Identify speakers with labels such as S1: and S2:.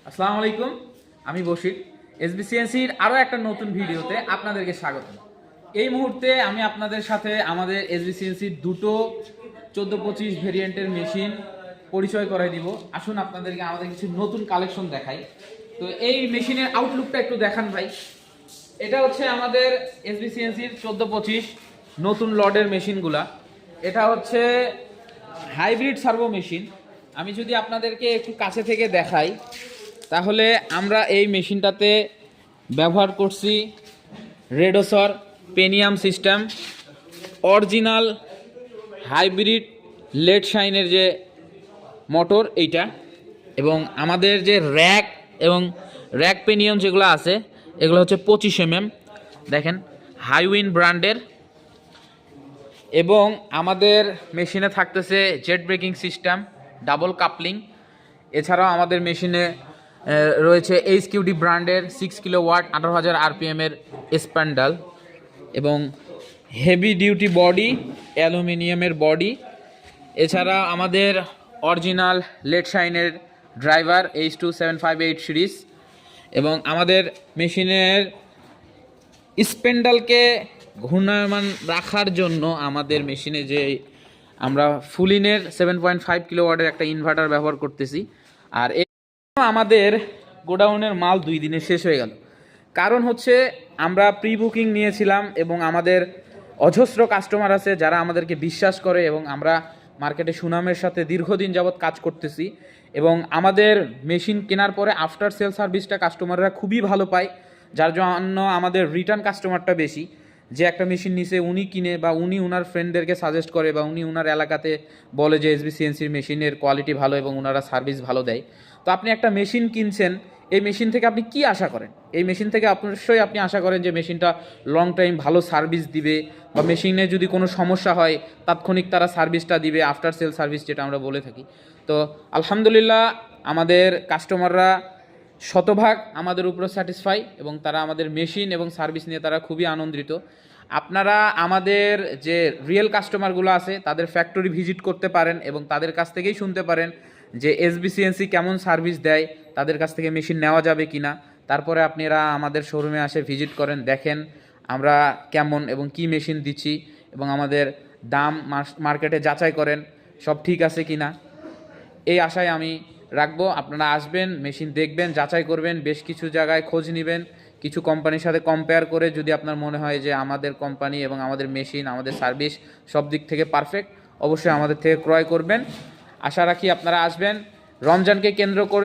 S1: আসসালামু আলাইকুম, আমি বশির। এসবিসিএনসির আরও একটা নতুন ভিডিওতে আপনাদেরকে স্বাগত। এই মুহূর্তে আমি আপনাদের সাথে আমাদের এসবিসিএনসির দুটো 1425 ভেরিয়েন্টের মেশিন পরিচয় করাই দিব। আসুন আপনাদেরকে আমাদের কিছু নতুন কালেকশন দেখাই। তো এই মেশিনের আউটলুকটা একটু দেখান ভাই। এটা হচ্ছে আমাদের এসবিসিএনসির 1425 নতুন লডের মেশিনগুলা। এটা হচ্ছে হাইব্রিড সার্ভো মেশিন। আমি যদি আপনাদেরকে একটু কাছে থেকে দেখাই, তাহলে আমরা এই মেশিনটাতে ব্যবহার করছি reducer pinion system, original hybrid লেড শাইনের যে মোটর এইটা, এবং আমাদের যে র্যাক পেনিয়ন যেগুলো আছে এগুলো হচ্ছে 25 mm। দেখেন, হাইউইন ব্র্যান্ডের। এবং আমাদের মেশিনে থাকতেছে jet braking system, double coupling. এছাড়াও আমাদের মেশিনে রয়েছে HQD ব্র্যান্ডের 6 kW 18,000 RPM এর স্প্যান্ডাল, এবং হেভি ডিউটি বডি, অ্যালুমিনিয়ামের বডি। এছাড়া আমাদের অরিজিনাল লেড শাইনের ড্রাইভার H2758 সিরিজ। এবং আমাদের মেশিনের স্প্যান্ডালকে ঘূর্ণায়মান রাখার জন্য আমাদের মেশিনে যে আমরা ফুলিনের 7.5 কিলোওয়াটের একটা ইনভার্টার ব্যবহার করতেছি। আর আমাদের গোডাউনের মাল 2 দিনে শেষ হয়ে গেল। কারণ হচ্ছে আমরা প্রি বুকিং নিয়েছিলাম, এবং আমাদের অজস্র কাস্টমার আছে যারা আমাদেরকে বিশ্বাস করে, এবং আমরা মার্কেটে সুনামের সাথে দীর্ঘদিন যাবৎ কাজ করতেছি। এবং আমাদের মেশিন কেনার পরে আফটার সেল সার্ভিসটা কাস্টমাররা খুবই ভালো পায়, যার জন্য আমাদের রিটার্ন কাস্টমারটা বেশি। যে একটা মেশিন নিছে উনি কিনে, বা উনি উনার ফ্রেন্ডদেরকে সাজেস্ট করে, বা উনি উনার এলাকাতে বলে যে এসবিসিএনসির মেশিনের কোয়ালিটি ভালো এবং ওনারা সার্ভিস ভালো দেয়। তো আপনি একটা মেশিন কিনছেন, এই মেশিন থেকে আপনি কি আশা করেন? এই মেশিন থেকে অবশ্যই আপনি আশা করেন যে মেশিনটা লং টাইম ভালো সার্ভিস দিবে, বা মেশিনে যদি কোনো সমস্যা হয় তাৎক্ষণিক তারা সার্ভিসটা দিবে, আফটার সেল সার্ভিস যেটা আমরা বলে থাকি। তো আলহামদুলিল্লাহ, আমাদের কাস্টমাররা শতভাগ আমাদের উপরে স্যাটিসফাই, এবং তারা আমাদের মেশিন এবং সার্ভিস নিয়ে তারা খুবই আনন্দিত। আপনারা আমাদের যে রিয়েল কাস্টমারগুলো আছে তাদের ফ্যাক্টরি ভিজিট করতে পারেন, এবং তাদের কাছ থেকেই শুনতে পারেন যে এসবিসিএনসি কেমন সার্ভিস দেয়, তাদের কাছ থেকে মেশিন নেওয়া যাবে কি না। তারপরে আপনারা আমাদের শোরুমে আসে ভিজিট করেন, দেখেন আমরা কেমন এবং কি মেশিন দিচ্ছি, এবং আমাদের দাম মার্কেটে যাচাই করেন সব ঠিক আছে কি না। এই আশায় আমি রাখবো। আপনারা আসবেন, মেশিন দেখবেন, যাচাই করবেন, বেশ কিছু জায়গায় খোঁজ নেবেন, কিছু কোম্পানির সাথে কম্পেয়ার করে যদি আপনার মনে হয় যে আমাদের কোম্পানি এবং আমাদের মেশিন, আমাদের সার্ভিস সব দিক থেকে পারফেক্ট, অবশ্যই আমাদের থেকে ক্রয় করবেন। আশা রাখি আপনারা আসবেন। রমজানকে কেন্দ্র করে